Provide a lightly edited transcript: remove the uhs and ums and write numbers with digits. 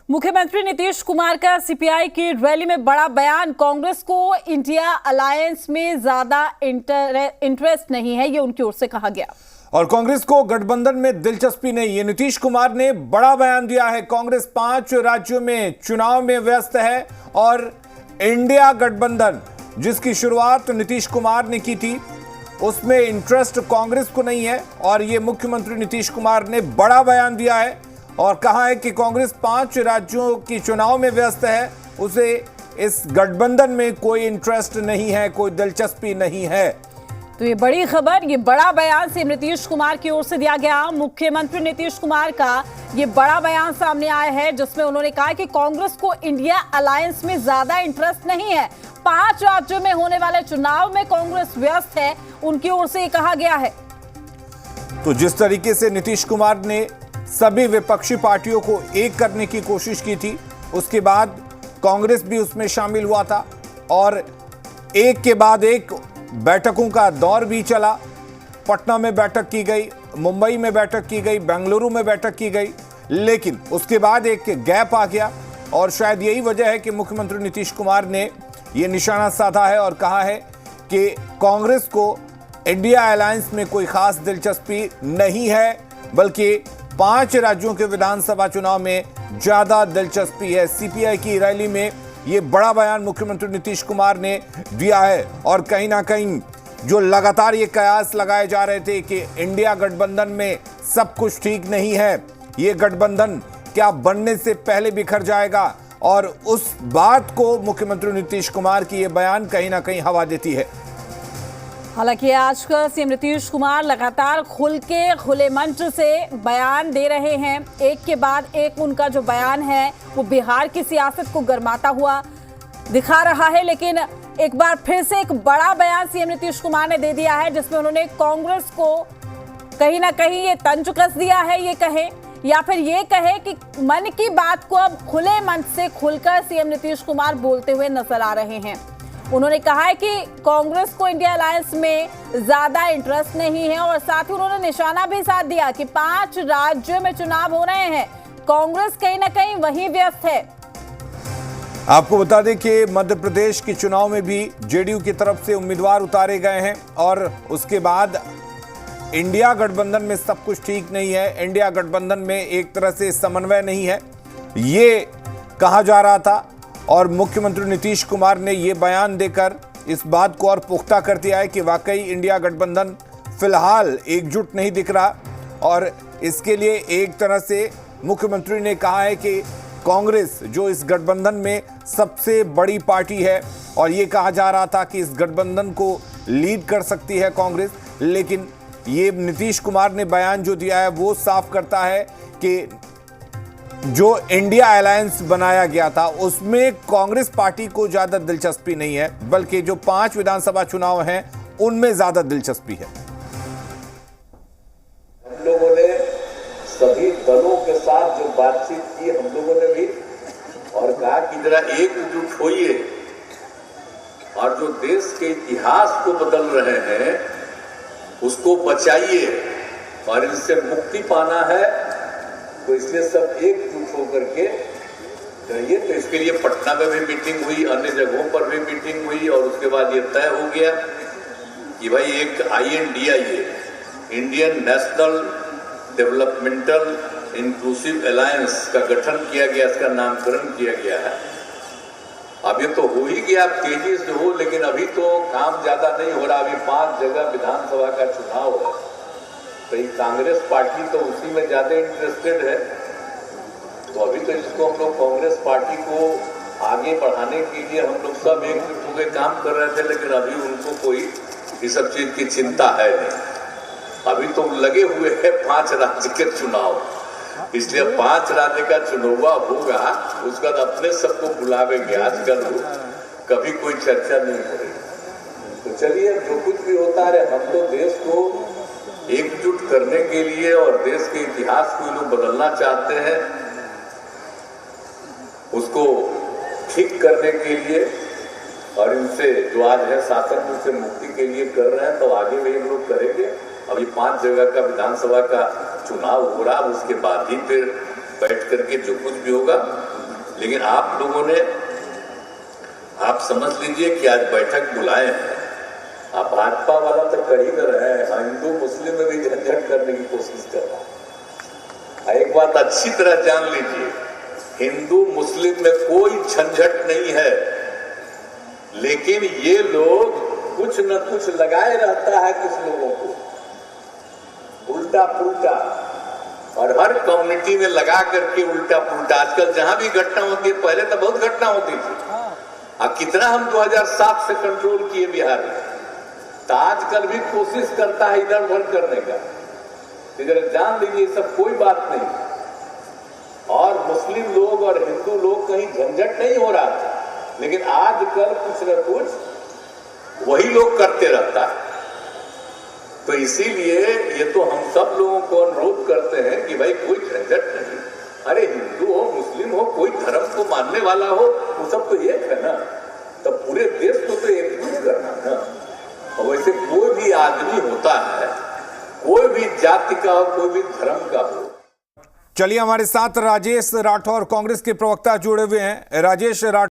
मुख्यमंत्री नीतीश कुमार का सीपीआई की रैली में बड़ा बयान। कांग्रेस को इंडिया अलायंस में ज्यादा इंटरेस्ट नहीं है, ये उनकी ओर से कहा गया। और कांग्रेस को गठबंधन में दिलचस्पी नहीं, ये नीतीश कुमार ने बड़ा बयान दिया है। कांग्रेस 5 राज्यों में चुनाव में व्यस्त है और इंडिया गठबंधन जिसकी शुरुआत नीतीश कुमार ने की थी उसमें इंटरेस्ट कांग्रेस को नहीं है। और ये मुख्यमंत्री नीतीश कुमार ने बड़ा बयान दिया है और कहा है कि कांग्रेस 5 राज्यों की चुनाव में व्यस्त है, उसे इस गठबंधन में कोई इंटरेस्ट नहीं है, कोई दिलचस्पी नहीं है। तो ये बड़ी खबर, ये बड़ा बयान सीएम नीतीश कुमार की ओर से दिया गया। मुख्यमंत्री नीतीश कुमार का ये बड़ा बयान सामने आया है जिसमें उन्होंने कहा कि कांग्रेस को इंडिया अलायंस में ज्यादा इंटरेस्ट नहीं है। 5 राज्यों में होने वाले चुनाव में कांग्रेस व्यस्त है, उनकी ओर से ये कहा गया है। तो जिस तरीके से नीतीश कुमार ने सभी विपक्षी पार्टियों को एक करने की कोशिश की थी, उसके बाद कांग्रेस भी उसमें शामिल हुआ था और एक के बाद एक बैठकों का दौर भी चला। पटना में बैठक की गई, मुंबई में बैठक की गई, बेंगलुरु में बैठक की गई, लेकिन उसके बाद एक गैप आ गया। और शायद यही वजह है कि मुख्यमंत्री नीतीश कुमार ने यह निशाना साधा है और कहा है कि कांग्रेस को इंडिया अलायंस में कोई खास दिलचस्पी नहीं है, बल्कि 5 राज्यों के विधानसभा चुनाव में ज्यादा दिलचस्पी है। सीपीआई की रैली में ये बड़ा बयान मुख्यमंत्री नीतीश कुमार ने दिया है। और कहीं ना कहीं जो लगातार ये कयास लगाए जा रहे थे कि इंडिया गठबंधन में सब कुछ ठीक नहीं है, ये गठबंधन क्या बनने से पहले बिखर जाएगा, और उस बात को मुख्यमंत्री नीतीश कुमार की ये बयान कहीं ना कहीं हवा देती है। हालांकि आज का सीएम नीतीश कुमार लगातार खुले मंच से बयान दे रहे हैं। एक के बाद एक उनका जो बयान है वो बिहार की सियासत को गरमाता हुआ दिखा रहा है। लेकिन एक बार फिर से एक बड़ा बयान सीएम नीतीश कुमार ने दे दिया है जिसमें उन्होंने कांग्रेस को कहीं ना कहीं ये तंज कस दिया है, ये कहे या फिर ये कहे कि मन की बात को अब खुले मंच से खुलकर सीएम नीतीश कुमार बोलते हुए नजर आ रहे हैं। उन्होंने कहा है कि कांग्रेस को इंडिया अलायंस में ज्यादा इंटरेस्ट नहीं है और साथ ही उन्होंने निशाना भी साध दिया कि 5 राज्यों में चुनाव हो रहे हैं, कांग्रेस कहीं ना कहीं वहीं व्यस्त है। आपको बता दें कि मध्य प्रदेश के चुनाव में भी जेडीयू की तरफ से उम्मीदवार उतारे गए हैं और उसके बाद इंडिया गठबंधन में सब कुछ ठीक नहीं है, इंडिया गठबंधन में एक तरह से समन्वय नहीं है, ये कहा जा रहा था। और मुख्यमंत्री नीतीश कुमार ने ये बयान देकर इस बात को और पुख्ता कर दिया है कि वाकई इंडिया गठबंधन फिलहाल एकजुट नहीं दिख रहा। और इसके लिए एक तरह से मुख्यमंत्री ने कहा है कि कांग्रेस जो इस गठबंधन में सबसे बड़ी पार्टी है और ये कहा जा रहा था कि इस गठबंधन को लीड कर सकती है कांग्रेस, लेकिन ये नीतीश कुमार ने बयान जो दिया है वो साफ करता है कि जो इंडिया अलायंस बनाया गया था उसमें कांग्रेस पार्टी को ज्यादा दिलचस्पी नहीं है, बल्कि जो 5 विधानसभा चुनाव हैं उनमें ज्यादा दिलचस्पी है। हम लोगों ने सभी दलों के साथ जो बातचीत की, हम लोगों ने भी और कहा कि जरा एकजुट होइए और जो देश के इतिहास को बदल रहे हैं उसको बचाइए और इनसे मुक्ति पाना है, तो इसलिए सब एकजुट होकर के करिए। तो इसके लिए पटना में भी मीटिंग हुई, अन्य जगहों पर भी मीटिंग हुई और उसके बाद ये तय हो गया कि भाई एक INDIA, Indian national developmental inclusive alliance का गठन किया गया, इसका नामकरण किया गया है। अब ये तो हो ही गया, तेजी से हो, लेकिन अभी तो काम ज्यादा नहीं हो रहा। अभी 5 जगह विधानसभा का चुनाव है, तो कांग्रेस पार्टी तो उसी में ज्यादा इंटरेस्टेड है। तो अभी तो इसको हम लोग कांग्रेस पार्टी को आगे बढ़ाने के लिए हम लोग सब एकजुट होकर काम कर रहे थे, लेकिन अभी उनको कोई इस सब चीज की चिंता है नहीं। अभी तो लगे हुए हैं 5 राज्य के चुनाव, इसलिए 5 राज्य का चुनाव होगा, उसका अपने सबको बुलावेंगे। आजकल कभी कोई चर्चा नहीं हो रही। तो चलिए, जो कुछ भी होता रहे, हम तो देश को एकजुट करने के लिए और देश के इतिहास को लोग बदलना चाहते हैं, उसको ठीक करने के लिए और इनसे जो आज है शासन से मुक्ति के लिए कर रहे हैं, तो आगे भी हम लोग करेंगे। अभी 5 जगह का विधानसभा का चुनाव हो रहा, उसके बाद ही फिर बैठ करके जो कुछ भी होगा, लेकिन आप लोगों ने, आप समझ लीजिए कि आज बैठक बुलाए हैं, आप भाजपा वाला तो कर ही रहे हैं, हिंदू मुस्लिम में भी झंझट करने की कोशिश कर रहा है। एक बात अच्छी तरह जान लीजिए, हिंदू मुस्लिम में कोई झंझट नहीं है, लेकिन ये लोग कुछ न कुछ लगाए रहता है कुछ लोगों को, उल्टा पुल्टा, और हर कम्युनिटी में लगा करके उल्टा पुल्टा। आजकल जहां भी घटना होती है, पहले तो बहुत घटना होती थी, अब कितना हम 2007 से कंट्रोल किए बिहार में, तो आजकल भी कोशिश करता है इधर उधर करने का। इधर जान लीजिए सब कोई बात नहीं, और मुस्लिम लोग और हिंदू लोग कहीं झंझट नहीं हो रहा था, लेकिन आजकल कुछ न कुछ वही लोग करते रहता है। तो इसीलिए ये तो हम सब लोगों को अनुरोध करते हैं कि भाई कोई झंझट नहीं, अरे हिंदू हो मुस्लिम हो, कोई धर्म को मानने वाला हो, वो सब तो एक है ना, तो पूरे देश को तो एकजुट करना ना। और वैसे कोई भी आदमी होता है, कोई भी जाति का हो, कोई भी धर्म का हो। चलिए हमारे साथ राजेश राठौर कांग्रेस के प्रवक्ता जुड़े हुए हैं। राजेश राठौर